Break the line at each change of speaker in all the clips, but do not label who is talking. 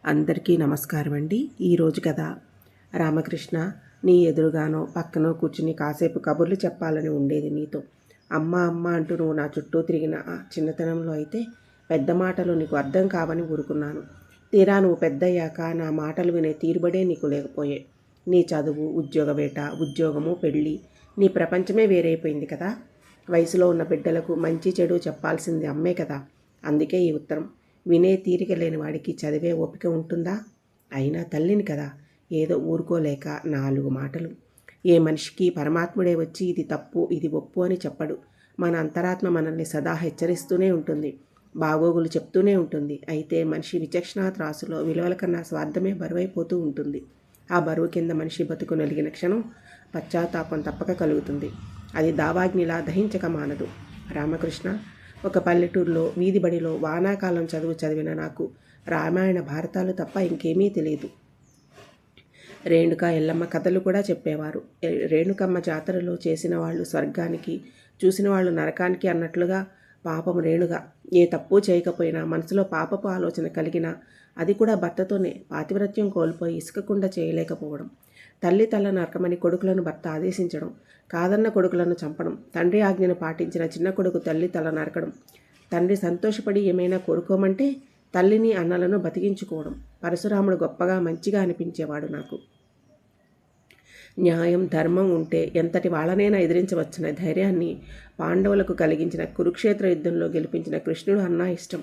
అందరికీ నమస్కారం అండి. ఈరోజు కథ రామకృష్ణ, నీ ఎదురుగానో పక్కనో కూర్చుని కాసేపు కబుర్లు చెప్పాలని ఉండేది నీతో. అమ్మ అమ్మ అంటూ నువ్వు నా చుట్టూ తిరిగిన చిన్నతనంలో అయితే పెద్ద మాటలు నీకు అర్థం కావని ఊరుకున్నాను. తీరా నువ్వు పెద్దయ్యాక నా మాటలు వినే తీరుబడే నీకు లేకపోయే. నీ చదువు, ఉద్యోగ వేట, ఉద్యోగము, పెళ్ళి, నీ ప్రపంచమే వేరైపోయింది కదా. వయసులో ఉన్న బిడ్డలకు మంచి చెడు చెప్పాల్సింది అమ్మే కదా. అందుకే ఈ ఉత్తరం. వినే తీరిక లేని వాడికి చదివే ఓపిక ఉంటుందా? అయినా తల్లిని కదా, ఏదో ఊరుకోలేక 4 మాటలు. ఏ మనిషికి పరమాత్ముడే వచ్చి ఇది తప్పు ఇది ఒప్పు అని చెప్పడు. మన అంతరాత్మ మనల్ని సదా హెచ్చరిస్తూనే ఉంటుంది, బాగోగులు చెప్తూనే ఉంటుంది. అయితే మనిషి విచక్షణా త్రాసులో విలువల కన్నా స్వార్థమే బరువైపోతూ ఉంటుంది. ఆ బరువు కింద మనిషి బతుకు నలిగిన క్షణం పశ్చాత్తాపం తప్పక కలుగుతుంది. అది దావాగ్నిలా దహించక మానదు. రామకృష్ణ, ఒక పల్లెటూరులో వీధి బడిలో వానాకాలం చదువు చదివిన నాకు రామాయణ భారతాలు తప్ప ఇంకేమీ తెలియదు. రేణుక ఎల్లమ్మ కథలు కూడా చెప్పేవారు. రేణుకమ్మ జాతరలో చేసిన వాళ్ళు స్వర్గానికి, చూసిన వాళ్ళు నరకానికి అన్నట్లుగా పాపం రేణుగా ఏ తప్పు చేయకపోయినా మనసులో పాపపు ఆలోచన కలిగినా అది కూడా భర్తతోనే పాతివ్రత్యం కోల్పోయి ఇసుకకుండా చేయలేకపోవడం, తల్లి తల నరకమని కొడుకులను భర్త ఆదేశించడం, కాదన్న కొడుకులను చంపడం, తండ్రి ఆజ్ఞను పాటించిన చిన్న కొడుకు తల్లి తల నరకడం, తండ్రి సంతోషపడి ఏమైనా కోరుకోమంటే తల్లిని అన్నలను బతికించుకోవడం. పరశురాముడు గొప్పగా మంచిగా అనిపించేవాడు నాకు. న్యాయం, ధర్మం ఉంటే ఎంతటి వాళ్ళనైనా ఎదిరించవచ్చున ధైర్యాన్ని పాండవులకు కలిగించిన కురుక్షేత్ర యుద్ధంలో గెలిపించిన కృష్ణుడు అన్నా ఇష్టం.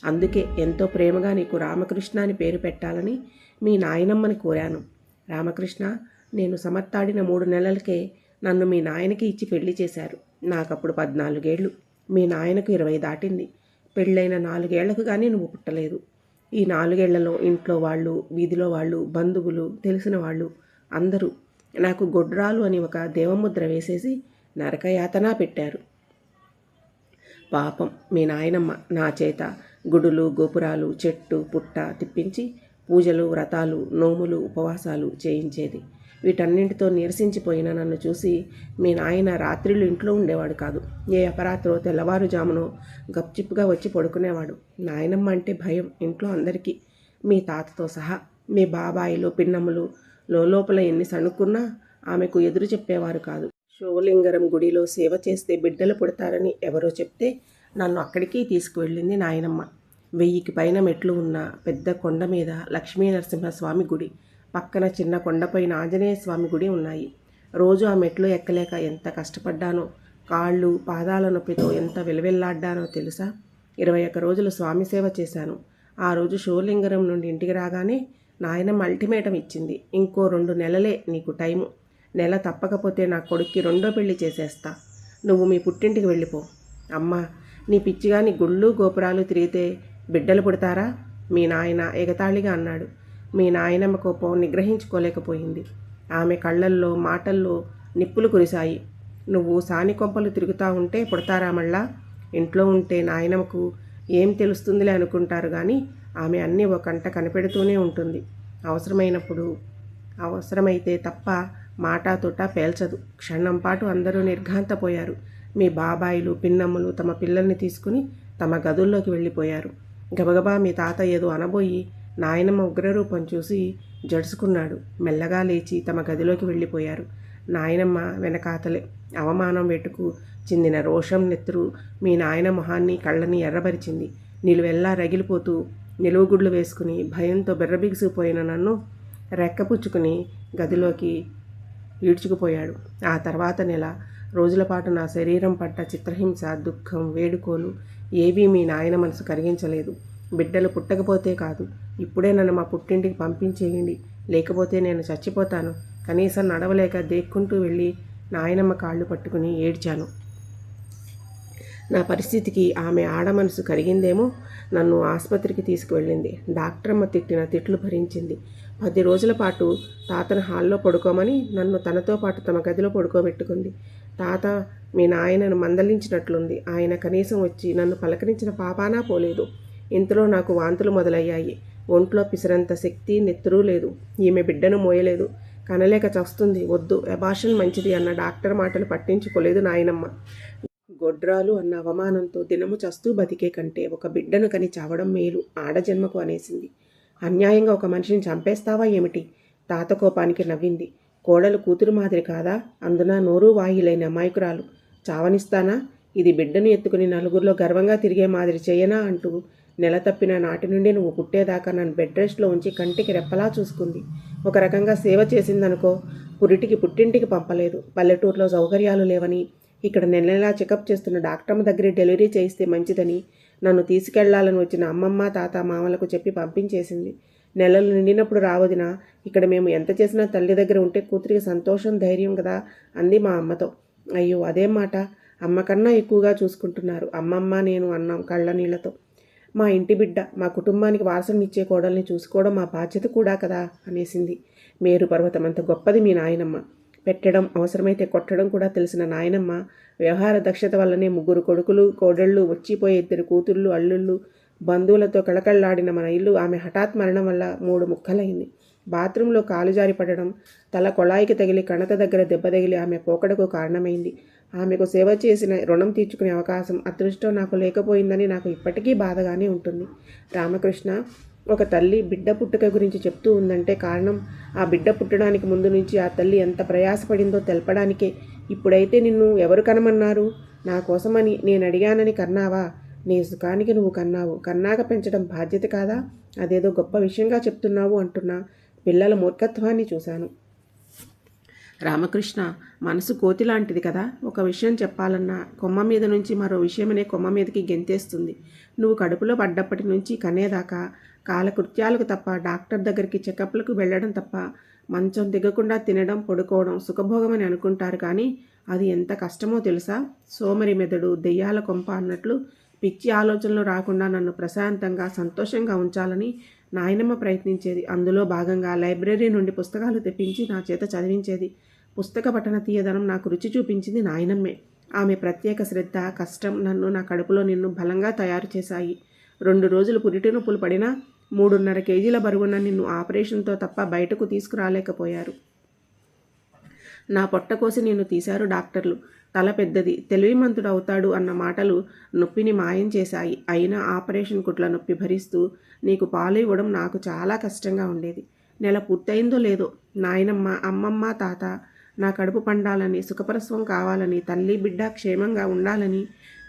అందుకే ఎంతో ప్రేమగా నీకు రామకృష్ణ అని పేరు పెట్టాలని మీ నాయనమ్మని కోరాను. రామకృష్ణ, నేను సమర్థాడిన 3 నెలలకే నన్ను మీ నాయనకి ఇచ్చి పెళ్లి చేశారు. నాకప్పుడు 14 ఏళ్ళు, మీ నాయనకు 20 దాటింది. పెళ్ళైన 4 ఏళ్లకు కానీ నువ్వు పుట్టలేదు. ఈ 4 ఏళ్లలో ఇంట్లో వాళ్ళు, వీధిలో వాళ్ళు, బంధువులు, తెలిసిన వాళ్ళు అందరూ నాకు గొడ్రాలు అని ఒక దేవముద్ర వేసేసి నరకయాతన పెట్టారు. పాపం మీ నాయనమ్మ నా చేత గుడులు, గోపురాలు, చెట్టు పుట్ట తిప్పించి పూజలు, వ్రతాలు, నోములు, ఉపవాసాలు చేయించేది. వీటన్నింటితో నీరసించిపోయిన నన్ను చూసి మీ నాయన రాత్రిళ్ళు ఇంట్లో ఉండేవాడు కాదు. ఏ అపరాత్రో తెల్లవారుజామునో గప్చిప్పుగా వచ్చి పడుకునేవాడు. నాయనమ్మ అంటే భయం ఇంట్లో అందరికీ, మీ తాతతో సహా. మీ బాబాయిలు, పిన్నమ్మలు లోపల ఎన్ని సణుక్కున్నా ఆమెకు ఎదురు చెప్పేవారు కాదు. శివలింగరం గుడిలో సేవ చేస్తే బిడ్డలు పుడతారని ఎవరో చెప్తే నన్ను అక్కడికి తీసుకువెళ్ళింది నాయనమ్మ. 1000కి పైన మెట్లు ఉన్న పెద్ద కొండ మీద లక్ష్మీ నరసింహస్వామి గుడి, పక్కన చిన్న కొండపైన ఆంజనేయ స్వామి గుడి ఉన్నాయి. రోజు ఆ మెట్లు ఎక్కలేక ఎంత కష్టపడ్డానో, కాళ్ళు పాదాల నొప్పితో ఎంత వెలువెల్లాడ్డానో తెలుసా. 21 రోజులు స్వామి సేవ చేశాను. ఆ రోజు శివలింగరం నుండి ఇంటికి రాగానే నాయనమ్మ అల్టిమేటం ఇచ్చింది. ఇంకో 2 నెలలే నీకు టైము. నెల తప్పకపోతే నా కొడుక్కి 2వ పెళ్లి చేసేస్తా. నువ్వు మీ పుట్టింటికి వెళ్ళిపో. అమ్మా, నీ పిచ్చిగాని గుళ్ళు గోపురాలు తిరిగితే బిడ్డలు పుడతారా? మీ నాయన ఎగతాళిగా అన్నాడు. మీ నాయనమ్మ కోపం నిగ్రహించుకోలేకపోయింది. ఆమె కళ్ళల్లో మాటల్లో నిప్పులు కురిశాయి. నువ్వు సాని కొంపలు తిరుగుతూ ఉంటే పుడతారా మళ్ళా? ఇంట్లో ఉంటే నాయనమ్మకు ఏం తెలుస్తుందిలే అనుకుంటారు కానీ ఆమె అన్నీ ఒక కంట కనిపెడుతూనే ఉంటుంది. అవసరమైతే తప్ప మాటా తోట పేల్చదు. క్షణం పాటు అందరూ నిర్ఘాంతపోయారు. మీ బాబాయిలు, పిన్నమ్మలు తమ పిల్లల్ని తీసుకుని తమ గదుల్లోకి వెళ్ళిపోయారు. గబగబా మీ తాత ఏదో అనబోయి నాయనమ్మ ఉగ్రరూపం చూసి జడుసుకున్నాడు. మెల్లగా లేచి తమ గదిలోకి వెళ్ళిపోయారు. నాయనమ్మ వెనకాతలే అవమానం వెటుకు చిందిన రోషం నెత్తురు మీ నాయన మొహాన్ని కళ్ళని ఎర్రబరిచింది. నిలువెల్లా రగిలిపోతూ నిలువుగుడ్లు వేసుకుని భయంతో బెర్రబిగిసిపోయిన నన్ను రెక్కపుచ్చుకుని గదిలోకి ఈడ్చుకుపోయాడు. ఆ తర్వాత నెల రోజుల పాటు నా శరీరం పడ్డ చిత్రహింస, దుఃఖం, వేడుకోలు ఏవీ మీ నాయన మనసు కరిగించలేదు. బిడ్డలు పుట్టకపోతే కాదు, ఇప్పుడే నన్ను మా పుట్టింటికి పంపించేయండి, లేకపోతే నేను చచ్చిపోతాను. కనీసం నడవలేక దేక్కుంటూ వెళ్ళి నాయనమ్మ కాళ్ళు పట్టుకుని ఏడ్చాను. నా పరిస్థితికి ఆమె ఆడ మనసు కరిగిందేమో. నన్ను ఆసుపత్రికి తీసుకువెళ్ళింది. డాక్టరమ్మ తిట్టిన తిట్లు భరించింది. 10 రోజుల పాటు తాతను హాల్లో పడుకోమని నన్ను తనతో పాటు తమ గదిలో పడుకోబెట్టుకుంది. తాత మీ నాయనను మందలించినట్లుంది. ఆయన కనీసం వచ్చి నన్ను పలకరించిన పాపానా పోలేదు. ఇంతలో నాకు వాంతులు మొదలయ్యాయి. ఒంట్లో పిసరంత శక్తి, నెత్తురు లేదు. ఈమె బిడ్డను మోయలేదు, కనలేక చస్తుంది. వద్దు, అబార్షన్ మంచిది అన్న డాక్టర్ మాటలు పట్టించుకోలేదు నాయనమ్మ. గొడ్రాలు అన్న అవమానంతో దినము చస్తూ బతికే కంటే ఒక బిడ్డను కని చావడం మేలు ఆడజన్మకు అనేసింది. అన్యాయంగా ఒక మనిషిని చంపేస్తావా ఏమిటి? తాత కోపానికి నవ్వింది. కోడలు కూతురు మాదిరి కాదా? అందున నోరు వాయిలైన అమాయకురాలు. చావనిస్తానా? ఇది బిడ్డను ఎత్తుకుని నలుగురిలో గర్వంగా తిరిగే మాదిరి చెయ్యనా అంటూ నెల తప్పిన నాటి నుండి నువ్వు పుట్టేదాకా నన్ను బెడ్ రెస్ట్లో ఉంచి కంటికి రెప్పలా చూసుకుంది. ఒక రకంగా సేవ చేసిందనుకో. పుట్టింటికి పంపలేదు. పల్లెటూరులో సౌకర్యాలు లేవని, ఇక్కడ నెల నెలా చెకప్ చేస్తున్న డాక్టర్మ దగ్గరే డెలివరీ చేయిస్తే మంచిదని నన్ను తీసుకెళ్లాలని వచ్చిన అమ్మమ్మ తాత మామలకు చెప్పి పంపించేసింది. నెలలు నిండినప్పుడు రావదినా, ఇక్కడ మేము ఎంత చేసినా తల్లి దగ్గర ఉంటే కూతురికి సంతోషం ధైర్యం కదా అంది మా అమ్మతో. అయ్యో అదేం మాట, అమ్మ కన్నా ఎక్కువగా చూసుకుంటున్నారు అమ్మమ్మ నేను అన్నాం కళ్ళ నీళ్లతో. మా ఇంటి బిడ్డ, మా కుటుంబానికి వారసునిచ్చే కోడల్ని చూసుకోవడం మా బాధ్యత కూడా కదా అనేసింది. మేరు పర్వతం అంత గొప్పది మీ నాయనమ్మ. పెట్టడం, అవసరమైతే కొట్టడం కూడా తెలిసిన నాయనమ్మ వ్యవహార దక్షత వల్లనే 3 కొడుకులు కోడళ్ళు, వచ్చిపోయే 2 కూతుళ్ళు, అల్లుళ్ళు, బంధువులతో కళకళలాడిన మన ఇల్లు ఆమె హఠాత్ మరణం వల్ల 3 ముక్కలైంది. బాత్రూంలో కాలు జారి పడడం, తల కొళాయికి తగిలి కణత దగ్గర దెబ్బ తగిలి ఆమె పోకడకు కారణమైంది. ఆమెకు సేవ చేసిన రుణం తీర్చుకునే అవకాశం, అదృష్టం నాకు లేకపోయిందని నాకు ఇప్పటికీ బాధగానే ఉంటుంది. రామకృష్ణ, ఒక తల్లి బిడ్డ పుట్టుక గురించి చెప్తూ ఉందంటే కారణం ఆ బిడ్డ పుట్టడానికి ముందు నుంచి ఆ తల్లి ఎంత ప్రయాసపడిందో తెలపడానికే. ఇప్పుడైతే నిన్ను ఎవరు కనమన్నారు? నా కోసమని నేను అడిగానని కన్నావా? నీ సుఖానికి నువ్వు కన్నావు. కన్నాక పెంచడం బాధ్యత కాదా? అదేదో గొప్ప విషయంగా చెప్తున్నావు అంటున్నా పిల్లల మూర్ఖత్వాన్ని చూశాను. రామకృష్ణ, మనసు కోతి లాంటిది కదా. ఒక విషయం చెప్పాలన్నా కొమ్మ మీద నుంచి మరో విషయమనే కొమ్మ మీదకి గెంతేస్తుంది. నువ్వు కడుపులో పడ్డప్పటి నుంచి కనేదాకా కాలకృత్యాలకు తప్ప, డాక్టర్ దగ్గరికి చెకప్లకు వెళ్ళడం తప్ప, మంచం దిగకుండా తినడం పడుకోవడం సుఖభోగమని అనుకుంటారు. కానీ అది ఎంత కష్టమో తెలుసా? సోమరి మెదడు దెయ్యాల కొంప అన్నట్లు పిచ్చి ఆలోచనలు రాకుండా నన్ను ప్రశాంతంగా సంతోషంగా ఉంచాలని నాయనమ్మ ప్రయత్నించేది. అందులో భాగంగా లైబ్రరీ నుండి పుస్తకాలు తెప్పించి నా చేత చదివించేది. పుస్తక పఠన తీయదనం నాకు రుచి చూపించింది నాయనమ్మే. ఆమె ప్రత్యేక శ్రద్ధ, కష్టం నన్ను, నా కడుపులో నిన్ను బలంగా తయారు చేశాయి. 2 రోజులు పురిటి నొప్పులు పడినా 3.5 కేజీల బరువున్న నిన్ను ఆపరేషన్తో తప్ప బయటకు తీసుకురాలేకపోయారు. నా పొట్ట కోసి నిన్ను తీశారు డాక్టర్లు. తల పెద్దది, తెలివిమంతుడు అవుతాడు అన్న మాటలు నొప్పిని మాయం చేశాయి. అయినా ఆపరేషన్ కుట్ల నొప్పి భరిస్తూ నీకు పాలు ఇవ్వడం నాకు చాలా కష్టంగా ఉండేది. నెల పూర్తయిందో లేదో నాయనమ్మ, అమ్మమ్మ, తాత నా కడుపు పండాలని, సుఖప్రసవం కావాలని, తల్లి బిడ్డ క్షేమంగా ఉండాలని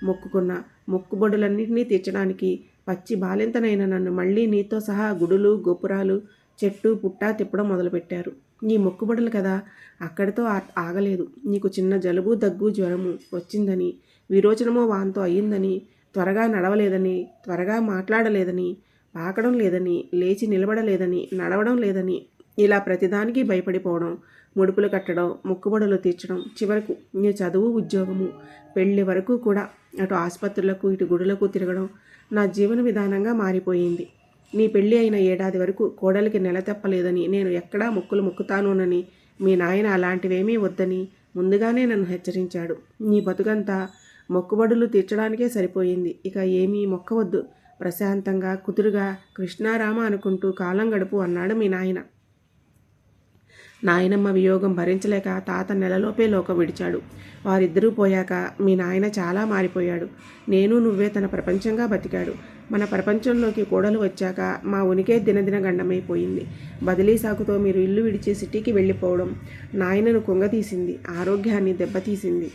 మొక్కుకున్న మొక్కుబడులన్నింటినీ తీర్చడానికి పచ్చి బాలింతనైన నన్ను మళ్ళీ నీతో సహా గుడులు, గోపురాలు, చెట్టు పుట్ట తిప్పడం మొదలుపెట్టారు. నీ మొక్కుబడులు కదా. అక్కడితో ఆగలేదు. నీకు చిన్న జలుబు, దగ్గు, జ్వరము వచ్చిందని, విరోచనమో వాంతో అయ్యిందని, త్వరగా నడవలేదని, త్వరగా మాట్లాడలేదని, పాకడం లేదని, లేచి నిలబడలేదని, నడవడం లేదని, ఇలా ప్రతిదానికి భయపడిపోవడం, ముడుపులు కట్టడం, మొక్కుబడులు తీర్చడం, చివరకు నీ చదువు, ఉద్యోగము, పెళ్లి వరకు కూడా అటు ఆసుపత్రులకు ఇటు గుడులకు తిరగడం నా జీవన విధానంగా మారిపోయింది. నీ పెళ్ళి అయిన ఏడాది వరకు కోడలికి నెల తెప్పలేదని, నేను ఎక్కడా మొక్కులు మొక్కుతానోనని మీ నాయన అలాంటివేమీ వద్దని ముందుగానే నన్ను హెచ్చరించాడు. నీ బతుకంతా మొక్కుబడులు తీర్చడానికే సరిపోయింది. ఇక ఏమీ మొక్కవద్దు. ప్రశాంతంగా కుదురుగా కృష్ణారామ అనుకుంటూ కాలం గడుపు అన్నాడు మీ నాయన. నాయనమ్మ వియోగం భరించలేక తాత నెలలోపే లోక విడిచాడు. వారిద్దరూ పోయాక మీ నాయన చాలా మారిపోయాడు. నేను నువ్వే తన ప్రపంచంగా బతికాడు. మన ప్రపంచంలోకి కోడలు వచ్చాక మా ఉనికే దినదిన గండమైపోయింది. బదిలీ సాకుతో మీరు ఇల్లు విడిచి సిటీకి వెళ్ళిపోవడం నాయనను కుంగతీసింది, ఆరోగ్యాన్ని దెబ్బతీసింది.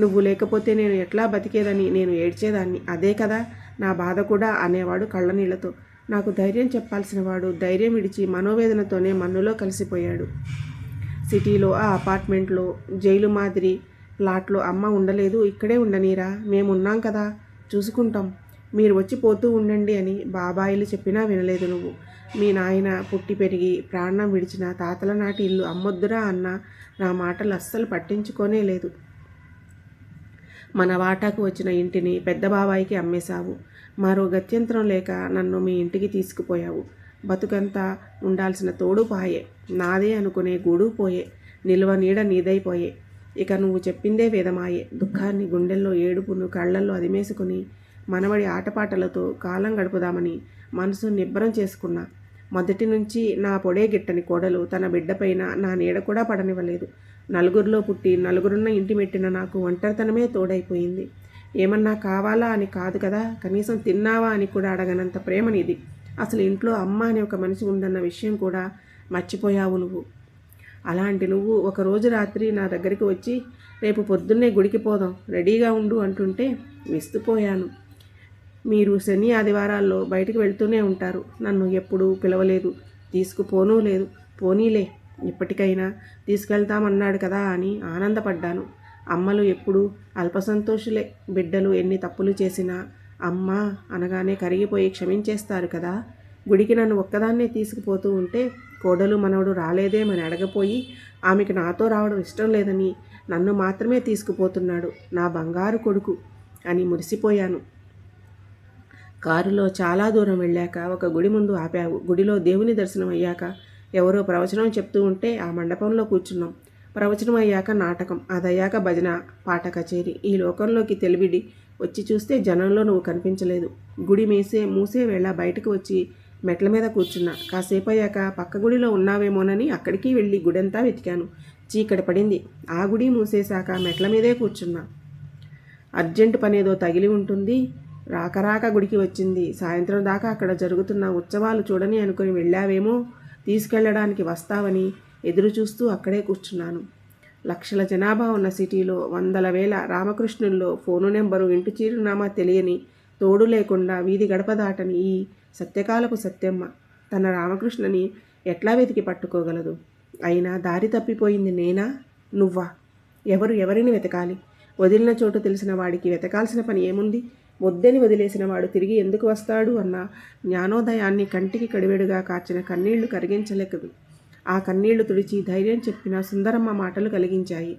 నువ్వు లేకపోతే నేను ఎట్లా బతికేదని నేను ఏడ్చేదాన్ని. అదే కదా నా బాధ కూడా అనేవాడు కళ్ళనీళ్లతో. నాకు ధైర్యం చెప్పాల్సిన వాడు ధైర్యం విడిచి మనోవేదనతోనే మన్నులో కలిసిపోయాడు. సిటీలో ఆ అపార్ట్మెంట్లో జైలు మాదిరి ప్లాట్లో అమ్మ ఉండలేదు. ఇక్కడే ఉండనీరా, మేమున్నాం కదా, చూసుకుంటాం, మీరు వచ్చి పోతూ ఉండండి అని బాబాయిలు చెప్పినా వినలేదు నువ్వు. మీ నాయన పుట్టి పెరిగి ప్రాణం విడిచిన తాతల నాటి ఇల్లు అమ్మొద్దురా అన్న నా మాటలు అస్సలు పట్టించుకోనే లేదు. మన వాటాకు వచ్చిన ఇంటిని పెద్ద బాబాయికి అమ్మేశావు. మరో గత్యంతరం లేక నన్ను మీ ఇంటికి తీసుకుపోయావు. బతుకంతా ఉండాల్సిన తోడు పాయే, నాదే అనుకునే గూడు పోయే, నిల్వ నీడ నీదైపోయే. ఇక నువ్వు చెప్పిందే వేదమాయే. దుఃఖాన్ని గుండెల్లో, ఏడుపును కళ్ళల్లో అదిమేసుకుని మనవడి ఆటపాటలతో కాలం గడుపుదామని మనసు నిబ్బరం చేసుకున్నా. మొదటి నుంచి నా పొడే గిట్టని కోడలు తన బిడ్డపైన నా నీడ కూడా పడనివ్వలేదు. నలుగురిలో పుట్టి నలుగురున్న ఇంటి మెట్టిన నాకు ఒంటరితనమే తోడైపోయింది. ఏమన్నా కావాలా అని కాదు కదా, కనీసం తిన్నావా అని కూడా అడగనంత ప్రేమ నీది. అసలు ఇంట్లో అమ్మ అనే ఒక మనిషి ఉందన్న విషయం కూడా మర్చిపోయావు నువ్వు. అలాంటి నువ్వు ఒకరోజు రాత్రి నా దగ్గరికి వచ్చి రేపు పొద్దున్నే గుడికి పోదాం, రెడీగా ఉండు అంటుంటే విస్తుపోయాను. మీరు శని ఆదివారాల్లో బయటికి వెళ్తూనే ఉంటారు, నన్ను ఎప్పుడూ పిలవలేదు, తీసుకుపోనూ లేదు. పోనీలే, ఇప్పటికైనా తీసుకెళ్తామన్నాడు కదా అని ఆనందపడ్డాను. అమ్మలు ఎప్పుడూ అల్పసంతోషులే. బిడ్డలు ఎన్ని తప్పులు చేసినా అమ్మ అనగానే కరిగిపోయి క్షమించేస్తారు కదా. గుడికి నన్ను ఒక్కదాన్నే తీసుకుపోతూ ఉంటే కోడలు మనవడు రాలేదేమని అడగపోయి ఆమెకు నాతో రావడం ఇష్టం లేదని నన్ను మాత్రమే తీసుకుపోతున్నాడు నా బంగారు కొడుకు అని మురిసిపోయాను. కారులో చాలా దూరం వెళ్ళాక ఒక గుడి ముందు ఆపావు. గుడిలో దేవుని దర్శనం అయ్యాక ఎవరో ప్రవచనం చెప్తూ ఉంటే ఆ మండపంలో కూర్చున్నాం. ప్రవచనం అయ్యాక నాటకం, అదయ్యాక భజన, పాట కచేరీ. ఈ లోకంలోకి తెలివిడి వచ్చి చూస్తే జనంలో నువ్వు కనిపించలేదు. గుడి మూసే వేళ బయటకు వచ్చి మెట్ల మీద కూర్చున్నా. కాసేపు అయ్యాక పక్క గుడిలో ఉన్నావేమోనని అక్కడికి వెళ్ళి గుడంతా వెతికాను. చీకటి పడింది. ఆ గుడి మూసేశాక మెట్ల మీదే కూర్చున్నా. అర్జెంటు పనేదో తగిలి ఉంటుంది. రాక గుడికి వచ్చింది. సాయంత్రం దాకా అక్కడ జరుగుతున్న ఉత్సవాలు చూడని అనుకుని వెళ్ళావేమో, తీసుకెళ్లడానికి వస్తావని ఎదురు చూస్తూ అక్కడే కూర్చున్నాను. లక్షల జనాభా ఉన్న సిటీలో వందల వేల రామకృష్ణుల్లో ఫోను నెంబరు, ఇంటి చిరునామా తెలియని, తోడు లేకుండా వీధి గడప దాటని ఈ సత్యకాలపు సత్యమ్మ తన రామకృష్ణని ఎట్లా వెతికి పట్టుకోగలదు? అయినా దారి తప్పిపోయింది నేనా, నువ్వా? ఎవరిని వెతకాలి? వదిలిన చోటు తెలిసిన వాడికి వెతకాల్సిన పని ఏముంది? వద్దని వదిలేసిన వాడు తిరిగి ఎందుకు వస్తాడు అన్న జ్ఞానోదయాన్ని కంటికి కడివెడుగా కార్చిన కన్నీళ్లు కరిగించలేకదు. ఆ కన్నీళ్లు తుడిచి ధైర్యం చెప్పిన సుందరమ్మ మాటలు కలిగించాయి.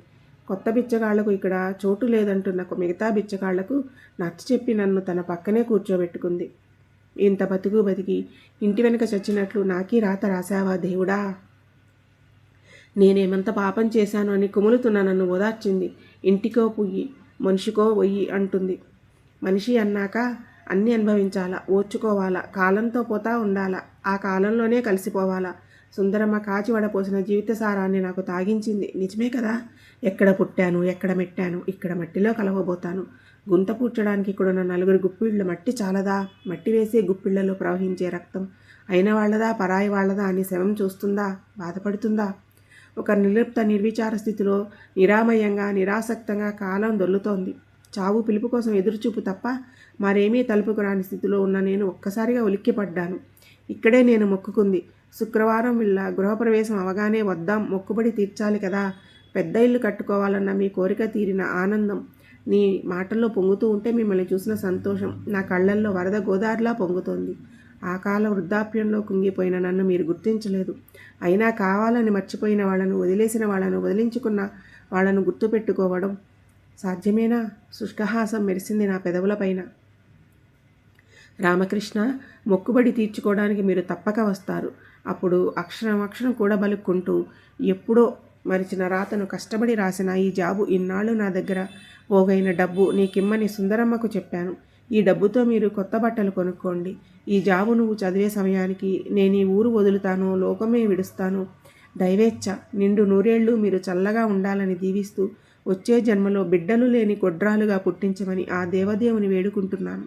కొత్త బిచ్చగాళ్లకు ఇక్కడ చోటు లేదంటున్న మిగతా బిచ్చగాళ్లకు నచ్చ చెప్పి నన్ను తన పక్కనే కూర్చోబెట్టుకుంది. ఇంత బతికి ఇంటి వెనుక చచ్చినట్లు నాకీ రాత రాశావా దేవుడా? నేనేమంత పాపం చేశాను అని కుములుతున్న నన్ను ఓదార్చింది. ఇంటికో పొయ్యి, మనిషికో ఒయ్యి అంటుంది. మనిషి అన్నాక అన్నీ అనుభవించాలా, ఓర్చుకోవాలా, కాలంతో పోతా ఉండాలా, ఆ కాలంలోనే కలిసిపోవాలా. సుందరమ్మ కాచి వడపోసిన జీవిత సారాన్ని నాకు తాగించింది. నిజమే కదా. ఎక్కడ పుట్టాను, ఎక్కడ మెట్టాను, ఇక్కడ మట్టిలో కలవబోతాను. గుంత పూడ్చడానికి ఇక్కడున్న 4 గుప్పిళ్ళు మట్టి చాలదా? మట్టి వేసే గుప్పిళ్లలో ప్రవహించే రక్తం అయిన వాళ్ళదా పరాయి వాళ్ళదా అని శవం చూస్తుందా, బాధపడుతుందా? ఒక నిర్లిప్త నిర్విచార స్థితిలో నిరామయంగా నిరాసక్తంగా కాలం దొల్లుతోంది. చావు పిలుపు కోసం ఎదురుచూపు తప్ప మరేమీ తలుపుకు రాని స్థితిలో ఉన్న నేను ఒక్కసారిగా ఉలిక్కిపడ్డాను. ఇక్కడే నేను మొక్కుకుంది. శుక్రవారం వెళ్ళ గృహప్రవేశం అవగానే వద్దాం, మొక్కుబడి తీర్చాలి కదా. పెద్ద ఇల్లు కట్టుకోవాలన్న మీ కోరిక తీరిన ఆనందం నీ మాటల్లో పొంగుతూ ఉంటే మిమ్మల్ని చూసిన సంతోషం నా కళ్ళల్లో వరద గోదారిలా పొంగుతోంది. ఆ కాల వృద్ధాప్యంలో కుంగిపోయిన నన్ను మీరు గుర్తించలేదు. అయినా కావాలని మర్చిపోయిన వాళ్ళను, వదిలేసిన వాళ్ళను, వదిలించుకున్న వాళ్ళను గుర్తుపెట్టుకోవడం సాధ్యమేనా? శుష్కహాసం మెరిసింది నా పెదవులపైన. రామకృష్ణ, మొక్కుబడి తీర్చుకోవడానికి మీరు తప్పక వస్తారు. అప్పుడు అక్షరం కూడా బలుక్కుంటూ ఎప్పుడో మరిచిన రాతను కష్టపడి రాసిన ఈ జాబు ఇన్నాళ్ళు నా దగ్గర పోగైన డబ్బు నీకిమ్మని సుందరమ్మకు చెప్పాను. ఈ డబ్బుతో మీరు కొత్త బట్టలు కొనుక్కోండి. ఈ జాబు నువ్వు చదివే సమయానికి నేను ఈ ఊరు వదులుతాను, లోకమే విడుస్తాను. దైవేచ్ఛ నిండు 100 ఏళ్ళు మీరు చల్లగా ఉండాలని దీవిస్తూ వచ్చే జన్మలో బిడ్డలు లేని గొడ్రాలుగా పుట్టించమని ఆ దేవదేవుని వేడుకుంటున్నాను.